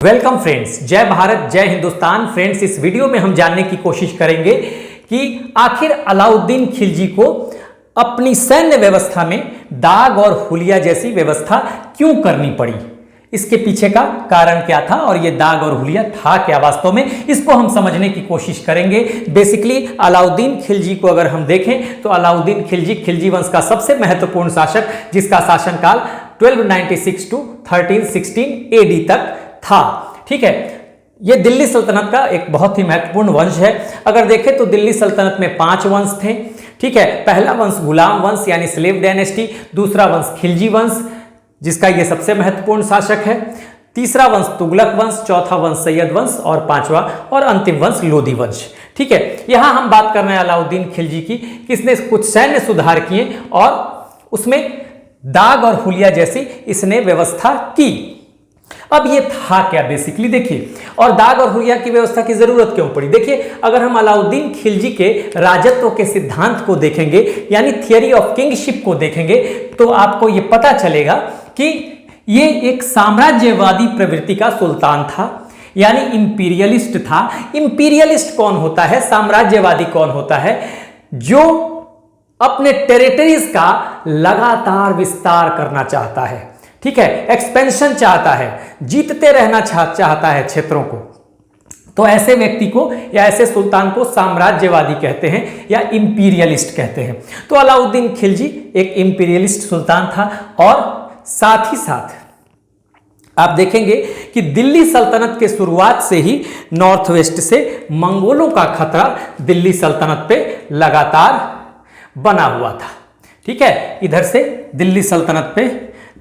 Welcome friends, जय भारत जय Hindustan. Friends, इस वीडियो में हम जानने की कोशिश करेंगे कि आखिर अलाउद्दीन खिलजी को अपनी सैन्य व्यवस्था में दाग और हुलिया जैसी व्यवस्था क्यों करनी पड़ी, इसके पीछे का कारण क्या था और ये दाग और हुलिया था क्या वास्तव में, इसको हम समझने की कोशिश करेंगे। बेसिकली अलाउद्दीन खिलजी को अगर हम देखें तो अलाउद्दीन खिलजी खिलजी वंश का सबसे महत्वपूर्ण शासक, जिसका शासनकाल 1296 टू 1316 एडी तक था। ठीक है, यह दिल्ली सल्तनत का एक बहुत ही महत्वपूर्ण वंश है। अगर देखें तो दिल्ली सल्तनत में 5 वंश थे। ठीक है, पहला वंश गुलाम वंश यानी स्लेव डायनेस्टी, दूसरा वंश खिलजी वंश जिसका यह सबसे महत्वपूर्ण शासक है, तीसरा वंश तुगलक वंश, चौथा वंश सैयद वंश और पांचवा और अंतिम वंश लोदी वंश। ठीक है, यहां हम बात कर रहे हैं अलाउद्दीन खिलजी की, किसने कुछ सैन्य सुधार किए और उसमें दाग और हुलिया जैसी इसने व्यवस्था की। अब ये था क्या बेसिकली देखिए, और दाग और हुलिया की व्यवस्था की जरूरत क्यों पड़ी। देखिए, अगर हम अलाउद्दीन खिलजी के राजत्व के सिद्धांत को देखेंगे यानी थियरी ऑफ किंगशिप को देखेंगे तो आपको ये पता चलेगा कि ये एक साम्राज्यवादी प्रवृत्ति का सुल्तान था, यानी इंपीरियलिस्ट था। इंपीरियलिस्ट कौन होता है, साम्राज्यवादी कौन होता है, जो अपने टेरिटरीज का लगातार विस्तार करना चाहता है। ठीक है, एक्सपेंशन चाहता है, जीतते रहना चाहता है क्षेत्रों को। तो ऐसे व्यक्ति को या ऐसे सुल्तान को साम्राज्यवादी कहते हैं या इंपीरियलिस्ट कहते हैं। तो अलाउद्दीन खिलजी एक इंपीरियलिस्ट सुल्तान था और साथ ही साथ आप देखेंगे कि दिल्ली सल्तनत के शुरुआत से ही नॉर्थ वेस्ट से मंगोलों का खतरा दिल्ली सल्तनत पे लगातार बना हुआ था। ठीक है, इधर से दिल्ली सल्तनत पे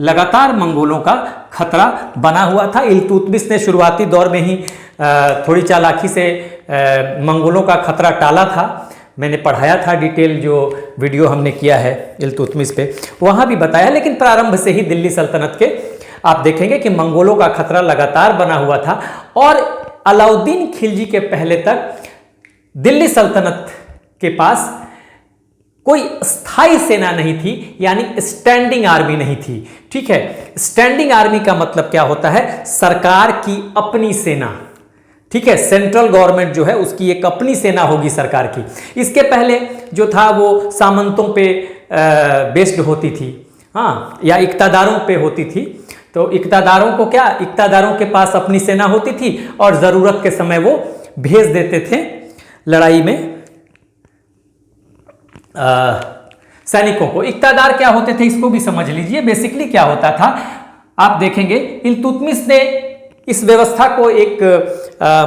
लगातार मंगोलों का खतरा बना हुआ था। इल्तुतमिश ने शुरुआती दौर में ही थोड़ी चालाकी से मंगोलों का खतरा टाला था। मैंने पढ़ाया था डिटेल, जो वीडियो हमने किया है इल्तुतमिश पे, वहाँ भी बताया। लेकिन प्रारंभ से ही दिल्ली सल्तनत के आप देखेंगे कि मंगोलों का खतरा लगातार बना हुआ था और अलाउद्दीन खिलजी के पहले तक दिल्ली सल्तनत के पास कोई स्थायी सेना नहीं थी, यानी स्टैंडिंग आर्मी नहीं थी। ठीक है, स्टैंडिंग आर्मी का मतलब क्या होता है, सरकार की अपनी सेना। ठीक है, सेंट्रल गवर्नमेंट जो है उसकी एक अपनी सेना होगी सरकार की। इसके पहले जो था वो सामंतों पे बेस्ड होती थी, हाँ, या इक्तादारों पे होती थी। तो इक्तादारों को क्या, इक्तादारों के पास अपनी सेना होती थी और जरूरत के समय वो भेज देते थे लड़ाई में सैनिकों को। इक्तादार क्या होते थे इसको भी समझ लीजिए। बेसिकली क्या होता था आप देखेंगे, इल्तुतमिश ने इस व्यवस्था को एक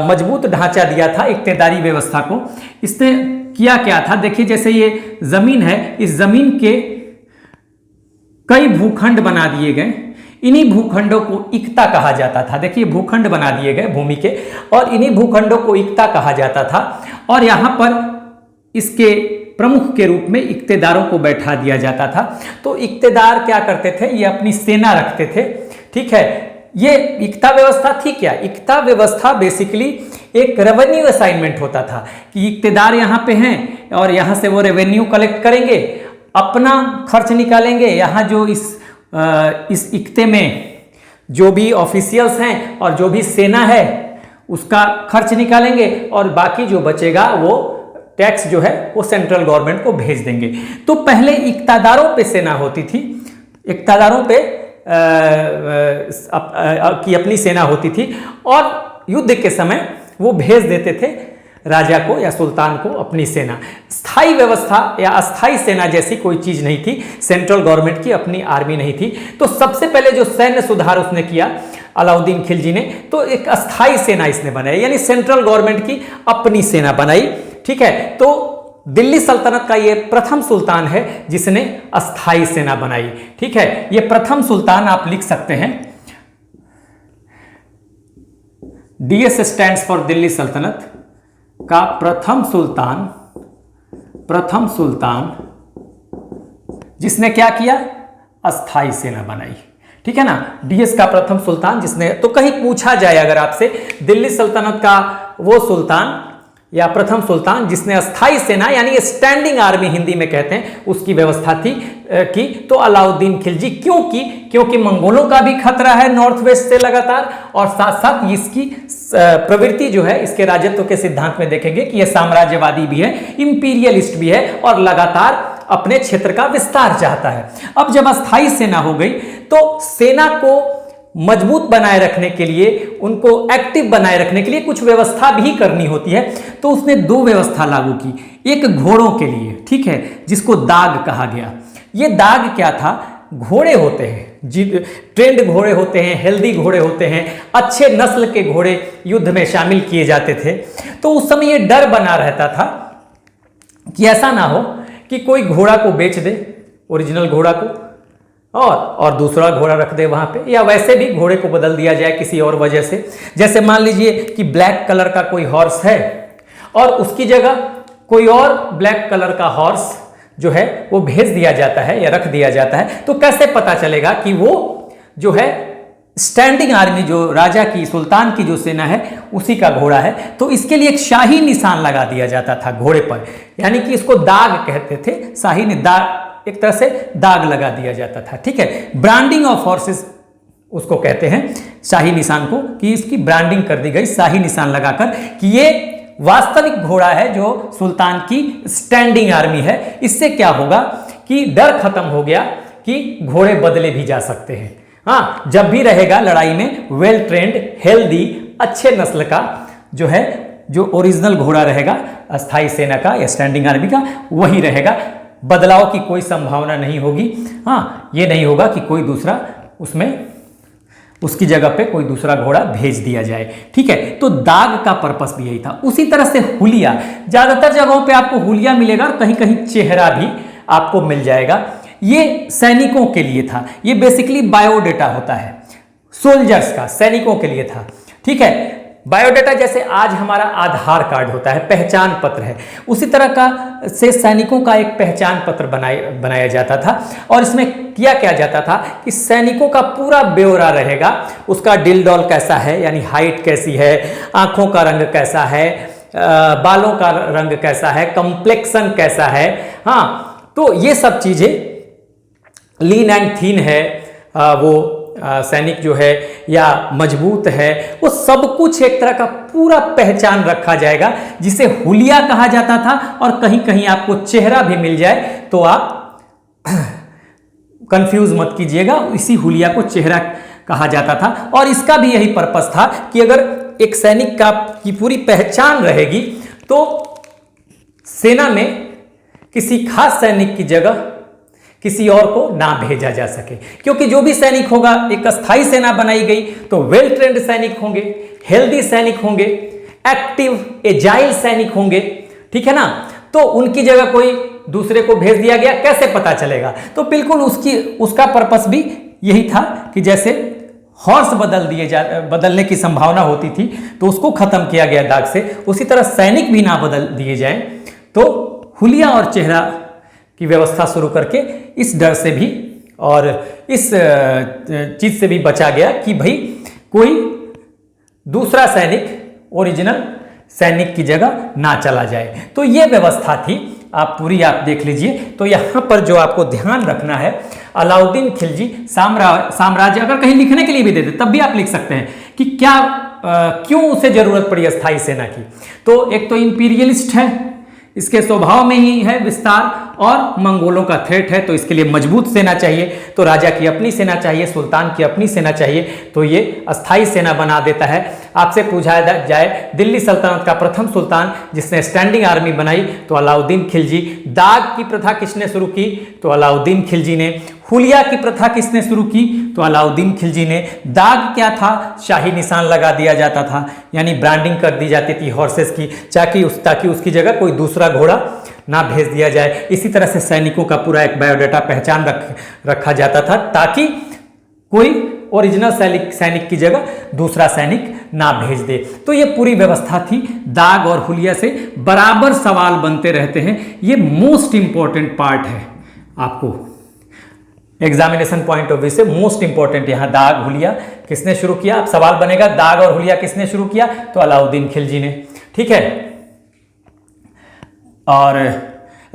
मजबूत ढांचा दिया था, इक्तेदारी व्यवस्था को। इसने किया क्या था, देखिए जैसे ये जमीन है, इस जमीन के कई भूखंड बना दिए गए। इन्हीं भूखंडों को इक्ता कहा जाता था। देखिए भूखंड बना दिए गए भूमि के और इन्हीं भूखंडों को इक्ता कहा जाता था और यहाँ पर इसके प्रमुख के रूप में इक्तेदारों को बैठा दिया जाता था। तो इक्तेदार क्या करते थे, ये अपनी सेना रखते थे। ठीक है, ये इक्ता व्यवस्था थी क्या, इक्ता व्यवस्था बेसिकली एक रेवेन्यू असाइनमेंट होता था कि इक्तेदार यहाँ पे हैं और यहाँ से वो रेवेन्यू कलेक्ट करेंगे, अपना खर्च निकालेंगे। यहाँ जो इस इक्ते में जो भी ऑफिशियल्स हैं और जो भी सेना है उसका खर्च निकालेंगे और बाकी जो बचेगा वो टैक्स जो है वो सेंट्रल गवर्नमेंट को भेज देंगे। तो पहले इक्तादारों पे सेना होती थी, इक्तादारों पे की अपनी सेना होती थी और युद्ध के समय वो भेज देते थे राजा को या सुल्तान को अपनी सेना। स्थायी व्यवस्था या अस्थायी सेना जैसी कोई चीज नहीं थी, सेंट्रल गवर्नमेंट की अपनी आर्मी नहीं थी। तो सबसे पहले जो सैन्य सुधार उसने किया अलाउद्दीन खिलजी ने, तो एक अस्थायी सेना इसने बनाई, यानी सेंट्रल गवर्नमेंट की अपनी सेना बनाई। ठीक है, तो दिल्ली सल्तनत का ये प्रथम सुल्तान है जिसने अस्थायी सेना बनाई। ठीक है, ये प्रथम सुल्तान आप लिख सकते हैं, डीएस स्टैंड्स फॉर दिल्ली सल्तनत का प्रथम सुल्तान जिसने क्या किया, अस्थायी सेना बनाई। ठीक है ना, डीएस का प्रथम सुल्तान जिसने, तो कहीं पूछा जाए अगर आपसे दिल्ली सल्तनत का वो सुल्तान या प्रथम सुल्तान जिसने अस्थाई सेना यानी स्टैंडिंग आर्मी हिंदी में कहते हैं उसकी व्यवस्था थी की तो अलाउद्दीन खिलजी। क्यों की? क्योंकि मंगोलों का भी खतरा है नॉर्थ वेस्ट से लगातार, और साथ साथ इसकी प्रवृत्ति जो है इसके राजत्व के सिद्धांत में देखेंगे कि यह साम्राज्यवादी भी है, इंपीरियलिस्ट भी है और लगातार अपने क्षेत्र का विस्तार चाहता है। अब जब अस्थाई सेना हो गई तो सेना को मजबूत बनाए रखने के लिए, उनको एक्टिव बनाए रखने के लिए कुछ व्यवस्था भी करनी होती है। तो उसने दो व्यवस्था लागू की। एक घोड़ों के लिए, ठीक है, जिसको दाग कहा गया। ये दाग क्या था? घोड़े होते हैं, ट्रेंड घोड़े होते हैं, हेल्दी घोड़े होते हैं, अच्छे नस्ल के घोड़े युद्ध में शामिल किए जाते थे। तो उस समय ये डर बना रहता था कि ऐसा ना हो कि कोई घोड़ा को बेच दे, ओरिजिनल घोड़ा को, और दूसरा घोड़ा रख दे वहां पे, या वैसे भी घोड़े को बदल दिया जाए किसी और वजह से। जैसे मान लीजिए कि ब्लैक कलर का कोई हॉर्स है और उसकी जगह कोई और ब्लैक कलर का हॉर्स जो है वो भेज दिया जाता है या रख दिया जाता है, तो कैसे पता चलेगा कि वो जो है स्टैंडिंग आर्मी, जो राजा की, सुल्तान की जो सेना है उसी का घोड़ा है? तो इसके लिए एक शाही निशान लगा दिया जाता था घोड़े पर, यानी कि इसको दाग कहते थे। शाही दाग, एक तरह से दाग लगा दिया जाता था, ठीक है। ब्रांडिंग ऑफ हॉर्सेस उसको कहते हैं, शाही निशान को, कि इसकी ब्रांडिंग कर दी गई शाही निशान लगाकर कि ये वास्तविक घोड़ा है जो सुल्तान की स्टैंडिंग आर्मी है। इससे क्या होगा कि डर खत्म हो गया कि घोड़े बदले भी जा सकते हैं। हाँ, जब भी रहेगा लड़ाई में वेल ट्रेंड, हेल्दी, अच्छे नस्ल का जो है, जो ओरिजिनल घोड़ा रहेगा अस्थाई सेना का या स्टैंडिंग आर्मी का, वही रहेगा। बदलाव की कोई संभावना नहीं होगी। हाँ, ये नहीं होगा कि कोई दूसरा उसमें उसकी जगह पे कोई दूसरा घोड़ा भेज दिया जाए, ठीक है। तो दाग का पर्पस भी यही था। उसी तरह से हुलिया, ज्यादातर जगहों पे आपको हुलिया मिलेगा और कहीं कहीं चेहरा भी आपको मिल जाएगा। ये सैनिकों के लिए था। ये बेसिकली बायोडेटा होता है सोल्जर्स का, सैनिकों के लिए था, ठीक है। बायोडेटा जैसे आज हमारा आधार कार्ड होता है, पहचान पत्र है, उसी तरह का से सैनिकों का एक पहचान पत्र बनाया जाता था। और इसमें किया क्या जाता था कि सैनिकों का पूरा ब्यौरा रहेगा, उसका डिल डॉल कैसा है, यानी हाइट कैसी है, आंखों का रंग कैसा है, बालों का रंग कैसा है, कंप्लेक्शन कैसा है। हाँ, तो ये सब चीजें, लीन एंड थीन है वो सैनिक जो है, या मजबूत है, वो सब कुछ एक तरह का पूरा पहचान रखा जाएगा, जिसे हुलिया कहा जाता था। और कहीं कहीं आपको चेहरा भी मिल जाए तो आप कंफ्यूज मत कीजिएगा, इसी हुलिया को चेहरा कहा जाता था। और इसका भी यही पर्पस था कि अगर एक सैनिक की पूरी पहचान रहेगी तो सेना में किसी खास सैनिक की जगह किसी और को ना भेजा जा सके। क्योंकि जो भी सैनिक होगा, एक अस्थाई सेना बनाई गई तो वेल ट्रेंड सैनिक होंगे, हेल्दी सैनिक होंगे, एक्टिव एजाइल सैनिक होंगे, ठीक है ना। तो उनकी जगह कोई दूसरे को भेज दिया गया, कैसे पता चलेगा? तो बिल्कुल उसका पर्पस भी यही था कि जैसे हॉर्स बदलने की संभावना होती थी तो उसको खत्म किया गया दाग से, उसी तरह सैनिक भी ना बदल दिए जाएं। तो हुलिया और चेहरा की व्यवस्था शुरू करके इस डर से भी और इस चीज से भी बचा गया कि भाई कोई दूसरा सैनिक ओरिजिनल सैनिक की जगह ना चला जाए। तो ये व्यवस्था थी, आप पूरी आप देख लीजिए। तो यहाँ पर जो आपको ध्यान रखना है, अलाउद्दीन खिलजी साम्राज्य, अगर कहीं लिखने के लिए भी दे दे तब भी आप लिख सकते हैं कि क्या क्यों उसे जरूरत पड़ी अस्थाई सेना की। तो एक तो इंपीरियलिस्ट है, इसके स्वभाव में ही है विस्तार, और मंगोलों का थ्रेट है, तो इसके लिए मजबूत सेना चाहिए। तो राजा की अपनी सेना चाहिए, सुल्तान की अपनी सेना चाहिए, तो ये अस्थाई सेना बना देता है। आपसे पूछा जाए दिल्ली सल्तनत का प्रथम सुल्तान जिसने स्टैंडिंग आर्मी बनाई तो अलाउद्दीन खिलजी। दाग की प्रथा किसने शुरू की? तो अलाउद्दीन खिलजी ने। हुलिया की प्रथा किसने शुरू की? तो अलाउद्दीन खिलजी ने। दाग क्या था? शाही निशान लगा दिया जाता था, यानी ब्रांडिंग कर दी जाती थी हॉर्सेस की, ताकि उसकी जगह कोई दूसरा घोड़ा ना भेज दिया जाए। इसी तरह से सैनिकों का पूरा एक बायोडाटा पहचान रखा जाता था, ताकि कोई ओरिजिनल सैनिक की जगह दूसरा सैनिक ना भेज दे। तो ये पूरी व्यवस्था थी। दाग और हुलिया से बराबर सवाल बनते रहते हैं, ये मोस्ट इंपॉर्टेंट पार्ट है। आपको एग्जामिनेशन पॉइंट ऑफ व्यू से मोस्ट इंपॉर्टेंट यहाँ दाग हुलिया किसने शुरू किया। अब सवाल बनेगा दाग और हुलिया किसने शुरू किया? तो अलाउद्दीन खिलजी ने, ठीक है। और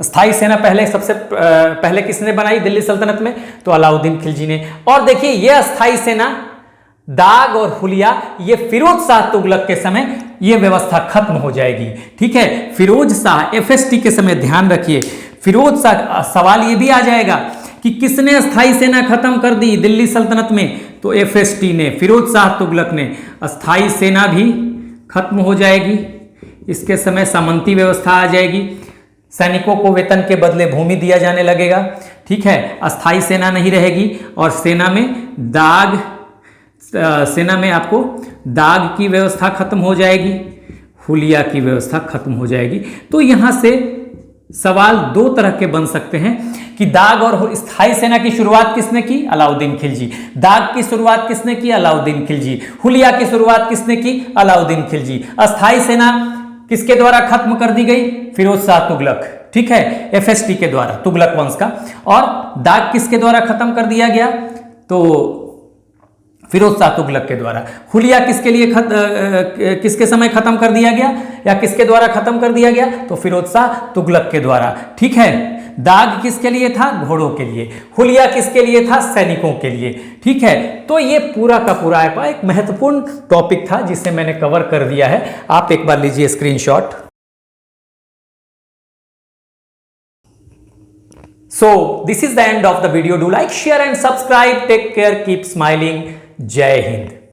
स्थायी सेना पहले सबसे पहले किसने बनाई दिल्ली सल्तनत में? तो अलाउद्दीन खिलजी ने। और देखिए ये अस्थायी सेना दाग और हुलिया, ये फिरोज शाह तुगलक के समय ये व्यवस्था खत्म हो जाएगी। ठीक है, फिरोज शाह एफएसटी के समय ध्यान रखिए, फिरोज शाह, सवाल ये भी आ जाएगा कि किसने अस्थायी सेना खत्म कर दी दिल्ली सल्तनत में? तो एफएसटी ने, फिरोज शाह तुगलक ने। अस्थायी सेना भी खत्म हो जाएगी, इसके समय सामंती व्यवस्था आ जाएगी, सैनिकों को वेतन के बदले भूमि दिया जाने लगेगा। ठीक है, अस्थायी सेना नहीं रहेगी और सेना में आपको दाग की व्यवस्था खत्म हो जाएगी, हुलिया की व्यवस्था खत्म हो जाएगी। तो यहां से सवाल दो तरह के बन सकते हैं कि दाग और स्थायी सेना की शुरुआत किसने की? अलाउद्दीन खिलजी। दाग की शुरुआत किसने की? अलाउद्दीन खिलजी। हुलिया की शुरुआत किसने की? अलाउद्दीन खिलजी। अस्थायी सेना किसके द्वारा खत्म कर दी गई? फिरोज शाह तुगलक। ठीक है, एफएसटी के द्वारा, तुगलक वंश का। और दाग किसके द्वारा खत्म कर दिया गया? तो फिरोज शाह तुगलक के द्वारा। हुलिया किसके लिए किसके समय खत्म कर दिया गया या किसके द्वारा खत्म कर दिया गया? तो फिरोज शाह तुगलक के द्वारा। ठीक है, दाग किसके लिए था? घोड़ों के लिए। हुलिया किसके लिए था? सैनिकों के लिए। ठीक है, तो ये पूरा का पूरा एक महत्वपूर्ण टॉपिक था जिसे मैंने कवर कर दिया है। आप एक बार लीजिए screenshot. So this is the end of the video. Do like, share and subscribe. Take care. Keep smiling. जय हिंद।